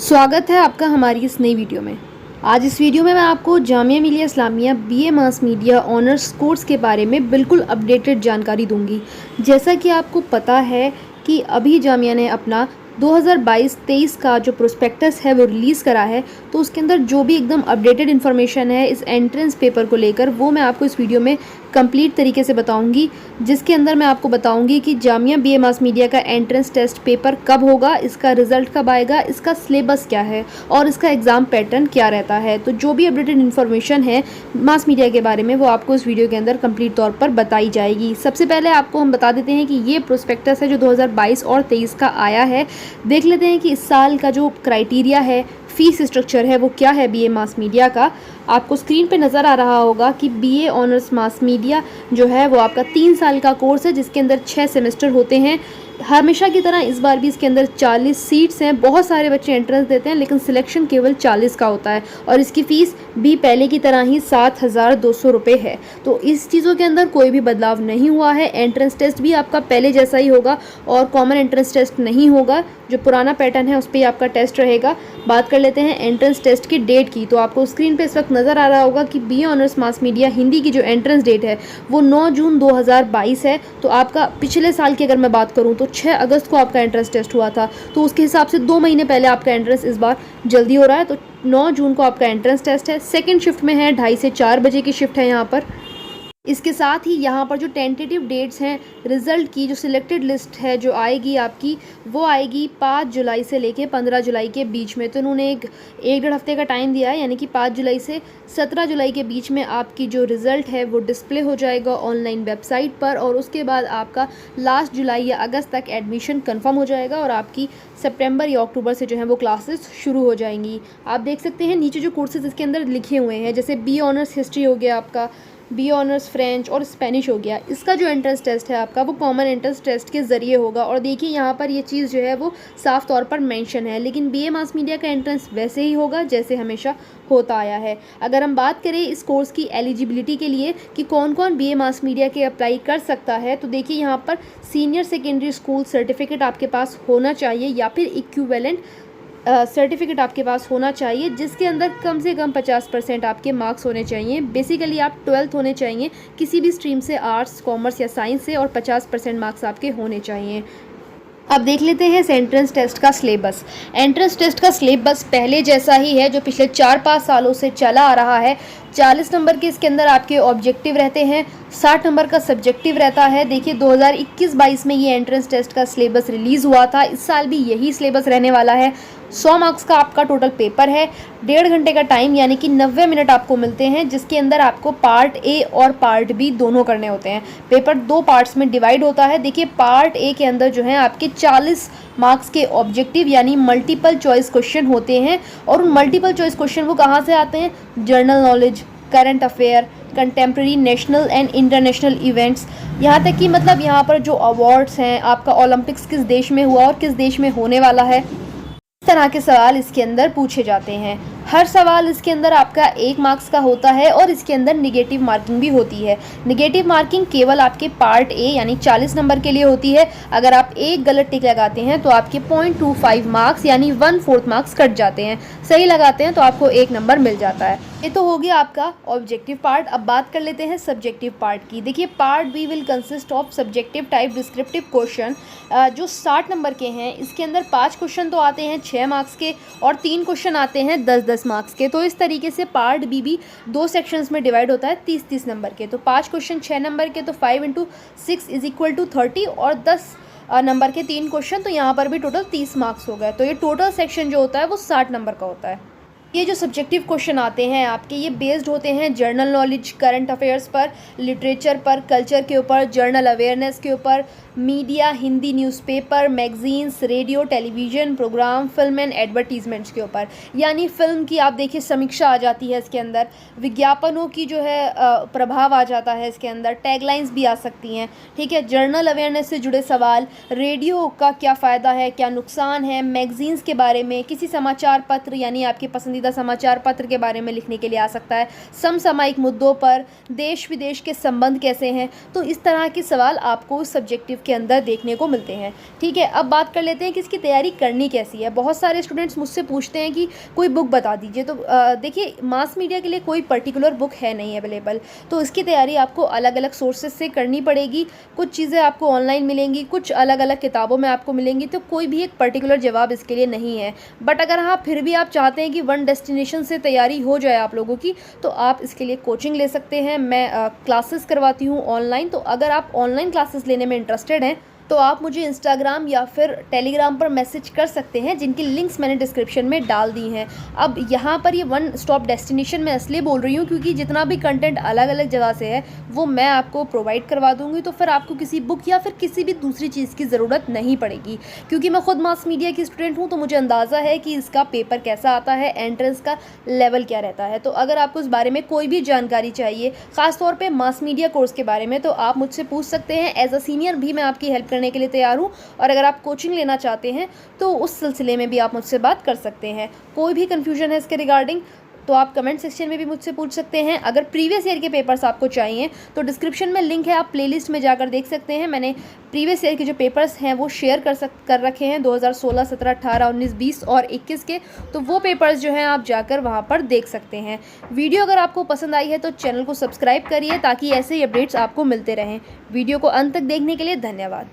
स्वागत है आपका हमारी इस नई वीडियो में। आज इस वीडियो में मैं आपको Jamia Millia Islamia BA mass media honours course के बारे में बिल्कुल अपडेटेड जानकारी दूंगी। जैसा कि आपको पता है कि अभी जामिया ने अपना 2022-23 का जो प्रोस्पेक्टस है वो रिलीज़ करा है, तो उसके अंदर जो भी एकदम अपडेटेड इन्फॉर्मेशन है इस एंट्रेंस पेपर को लेकर वो मैं आपको इस वीडियो में कंप्लीट तरीके से बताऊंगी। जिसके अंदर मैं आपको बताऊंगी कि जामिया बीए मास मीडिया का एंट्रेंस टेस्ट पेपर कब होगा, इसका रिजल्ट कब आएगा, इसका सिलेबस क्या है और इसका एग्ज़ाम पैटर्न क्या रहता है। तो जो भी अपडेटेड इन्फॉर्मेशन है मास मीडिया के बारे में वो आपको इस वीडियो के अंदर कंप्लीट तौर पर बताई जाएगी। सबसे पहले आपको हम बता देते हैं कि ये प्रोस्पेक्टस है जो 2022 और 23 का आया है। देख लेते हैं कि इस साल का जो क्राइटेरिया है, फीस स्ट्रक्चर है, वो क्या है बीए मास मीडिया का। आपको स्क्रीन पे नज़र आ रहा होगा कि बीए ऑनर्स मास मीडिया जो है वो आपका 3 साल का कोर्स है जिसके अंदर 6 सेमेस्टर होते हैं। हमेशा की तरह इस बार भी इसके अंदर 40 सीट्स हैं। बहुत सारे बच्चे एंट्रेंस देते हैं लेकिन सिलेक्शन केवल 40 का होता है और इसकी फ़ीस भी पहले की तरह ही 7,200 रुपये है। तो इस चीज़ों के अंदर कोई भी बदलाव नहीं हुआ है। एंट्रेंस टेस्ट भी आपका पहले जैसा ही होगा और कॉमन एंट्रेंस टेस्ट नहीं होगा। जो पुराना पैटर्न है उस पर ही आपका टेस्ट रहेगा। बात कर लेते हैं एंट्रेंस टेस्ट की डेट की। तो आपको स्क्रीन पे इस वक्त नज़र आ रहा होगा कि BA honours mass media Hindi की जो एंट्रेंस डेट है वो 9 जून 2022 है। तो आपका पिछले साल की अगर मैं बात करूँ तो 6 अगस्त को आपका एंट्रेंस टेस्ट हुआ था, तो उसके हिसाब से 2 महीने पहले आपका एंट्रेंस इस बार जल्दी हो रहा है। तो 9 जून को आपका एंट्रेंस टेस्ट है। सेकंड शिफ्ट में है, 2:30 से 4 बजे की शिफ्ट है यहाँ पर। इसके साथ ही यहाँ पर जो टेंटेटिव डेट्स हैं रिज़ल्ट की, जो सिलेक्टेड लिस्ट है जो आएगी आपकी, वो आएगी 5 जुलाई से लेके 15 जुलाई के बीच में। तो उन्होंने एक डेढ़ हफ्ते का टाइम दिया है, यानी कि 5 जुलाई से 17 जुलाई के बीच में आपकी जो रिज़ल्ट है वो डिस्प्ले हो जाएगा ऑनलाइन वेबसाइट पर और उसके बाद आपका लास्ट जुलाई या अगस्त तक एडमिशन कन्फर्म हो जाएगा और आपकी सितंबर या अक्टूबर से जो है वो क्लासेस शुरू हो जाएंगी। आप देख सकते हैं नीचे जो कोर्सेज इसके अंदर लिखे हुए हैं, जैसे बी ऑनर्स हिस्ट्री हो गया आपका, बी ऑनर्स फ्रेंच और स्पेनिश हो गया। इसका जो एंट्रेंस टेस्ट है आपका वो कॉमन एंट्रेंस टेस्ट के ज़रिए होगा और देखिए यहाँ पर ये चीज़ जो है वो साफ़ तौर पर मेंशन है। लेकिन बीए मास मीडिया का एंट्रेंस वैसे ही होगा जैसे हमेशा होता आया है। अगर हम बात करें इस कोर्स की एलिजिबिलिटी के लिए कि कौन कौन बीए मास मीडिया के अप्लाई कर सकता है, तो देखिए यहाँ पर सीनियर सेकेंडरी स्कूल सर्टिफिकेट आपके पास होना चाहिए या फिर इक्विवेलेंट सर्टिफिकेट आपके पास होना चाहिए जिसके अंदर कम से कम 50% आपके मार्क्स होने चाहिए। बेसिकली आप 12th होने चाहिए किसी भी स्ट्रीम से, आर्ट्स, कॉमर्स या साइंस से, और 50% मार्क्स आपके होने चाहिए। अब देख लेते हैं इस एंट्रेंस टेस्ट का सिलेबस। एंट्रेंस टेस्ट का सिलेबस पहले जैसा ही है जो पिछले 4-5 सालों से चला आ रहा है। 40 नंबर के इसके अंदर आपके ऑब्जेक्टिव रहते हैं, 60 नंबर का सब्जेक्टिव रहता है। देखिए 2021-22 में ये एंट्रेंस टेस्ट का सिलेबस रिलीज़ हुआ था, इस साल भी यही सिलेबस रहने वाला है। 100 मार्क्स का आपका टोटल पेपर है, 1.5 घंटे का टाइम यानी कि 90 मिनट आपको मिलते हैं, जिसके अंदर आपको पार्ट ए और पार्ट बी दोनों करने होते हैं। पेपर 2 पार्ट्स में डिवाइड होता है। देखिए पार्ट ए के अंदर जो है आपके 40 मार्क्स के ऑब्जेक्टिव यानी मल्टीपल चॉइस क्वेश्चन होते हैं और उन मल्टीपल चॉइस क्वेश्चन वो कहाँ से आते हैं, general knowledge, current affair, contemporary national and international events, यहाँ तक कि मतलब यहाँ पर जो अवार्ड्स हैं, आपका ओलंपिक्स किस देश में हुआ और किस देश में होने वाला है, इस तरह के सवाल इसके अंदर पूछे जाते हैं। हर सवाल इसके अंदर आपका 1 मार्क्स का होता है और इसके अंदर निगेटिव मार्किंग भी होती है। निगेटिव मार्किंग केवल आपके पार्ट ए यानी 40 नंबर के लिए होती है। अगर आप एक गलत टिक लगाते हैं तो आपके 0.25 मार्क्स यानी 1/4 मार्क्स कट जाते हैं। सही लगाते हैं तो आपको 1 नंबर मिल जाता है। ये तो हो गया आपका ऑब्जेक्टिव पार्ट। अब बात कर लेते हैं सब्जेक्टिव पार्ट की। देखिए part B will consist of subjective type descriptive question जो 60 नंबर के हैं। इसके अंदर 5 क्वेश्चन तो आते हैं 6 मार्क्स के और 3 क्वेश्चन आते हैं 10-10 मार्क्स के। तो इस तरीके से पार्ट बी भी 2 सेक्शंस में डिवाइड होता है 30-30 नंबर के। तो 5 क्वेश्चन 6 नंबर के तो 5 × 6 = 30 और 10 नंबर के 3 क्वेश्चन, तो यहाँ पर भी टोटल 30 मार्क्स हो गए। तो ये टोटल सेक्शन जो होता है वो 60 नंबर का होता है। ये जो सब्जेक्टिव क्वेश्चन आते हैं आपके, ये बेस्ड होते हैं जनरल नॉलेज, करंट अफेयर्स पर, लिटरेचर पर, कल्चर के ऊपर, जनरल अवेयरनेस के ऊपर, media, Hindi newspaper, magazines, radio, television programme, film and advertisements के ऊपर। यानी फ़िल्म की आप देखिए समीक्षा आ जाती है इसके अंदर, विज्ञापनों की जो है प्रभाव आ जाता है इसके अंदर, टैगलाइंस भी आ सकती हैं, ठीक है। जनरल अवेयरनेस से जुड़े सवाल, रेडियो का क्या फ़ायदा है, क्या नुकसान है, मैगजीन्स के बारे में, किसी समाचार पत्र यानी आपके पसंदीदा समाचार पत्र के बारे में लिखने के लिए आ सकता है, समसामयिक मुद्दों पर, देश विदेश के संबंध कैसे हैं। तो इस तरह के सवाल आपको उस सब्जेक्टिव के अंदर देखने को मिलते हैं। ठीक है, अब बात कर लेते हैं कि इसकी तैयारी करनी कैसी है। बहुत सारे स्टूडेंट्स मुझसे पूछते हैं कि कोई बुक बता दीजिए। तो देखिए, मास मीडिया के लिए कोई पर्टिकुलर बुक है नहीं अवेलेबल, तो इसकी तैयारी आपको अलग अलग सोर्सेज से करनी पड़ेगी। कुछ चीज़ें आपको ऑनलाइन मिलेंगी, कुछ अलग अलग किताबों में आपको मिलेंगी, तो कोई भी एक पर्टिकुलर जवाब इसके लिए नहीं है। बट अगर हाँ फिर भी आप चाहते हैं कि वन डेस्टिनेशन से तैयारी हो जाए आप लोगों की, तो आप इसके लिए कोचिंग ले सकते हैं। मैं क्लासेस करवाती हूँ ऑनलाइन, तो अगर आप ऑनलाइन क्लासेस लेने में इंटरेस्टेड हैं तो आप मुझे इंस्टाग्राम या फिर टेलीग्राम पर मैसेज कर सकते हैं, जिनकी लिंक्स मैंने डिस्क्रिप्शन में डाल दी हैं। अब यहाँ पर ये वन स्टॉप डेस्टिनेशन मैं इसलिए बोल रही हूँ क्योंकि जितना भी कंटेंट अलग अलग जगह से है वो मैं आपको प्रोवाइड करवा दूँगी, तो फिर आपको किसी बुक या फिर किसी भी दूसरी चीज़ की ज़रूरत नहीं पड़ेगी। क्योंकि मैं खुद मास मीडिया की स्टूडेंट हूँ, तो मुझे अंदाज़ा है कि इसका पेपर कैसा आता है, एंट्रेंस का लेवल क्या रहता है। तो अगर आपको इस बारे में कोई भी जानकारी चाहिए, ख़ासतौर पर मास मीडिया कोर्स के बारे में, तो आप मुझसे पूछ सकते हैं। एज अ सीनियर भी मैं आपकी हेल्प करने के लिए तैयार हूँ, और अगर आप कोचिंग लेना चाहते हैं तो उस सिलसिले में भी आप मुझसे बात कर सकते हैं। कोई भी कन्फ्यूजन है इसके रिगार्डिंग तो आप कमेंट सेक्शन में भी मुझसे पूछ सकते हैं। अगर प्रीवियस ईयर के पेपर्स आपको चाहिए तो डिस्क्रिप्शन में लिंक है, आप प्लेलिस्ट में जाकर देख सकते हैं। मैंने प्रीवियस ईयर के जो पेपर्स हैं वो शेयर कर रखे हैं 2016, 17, 18, 19, 20 और 21 के, तो वो पेपर्स जो हैं आप जाकर वहाँ पर देख सकते हैं। वीडियो अगर आपको पसंद आई है तो चैनल को सब्सक्राइब करिए ताकि ऐसे ही अपडेट्स आपको मिलते रहें। वीडियो को अंत तक देखने के लिए धन्यवाद।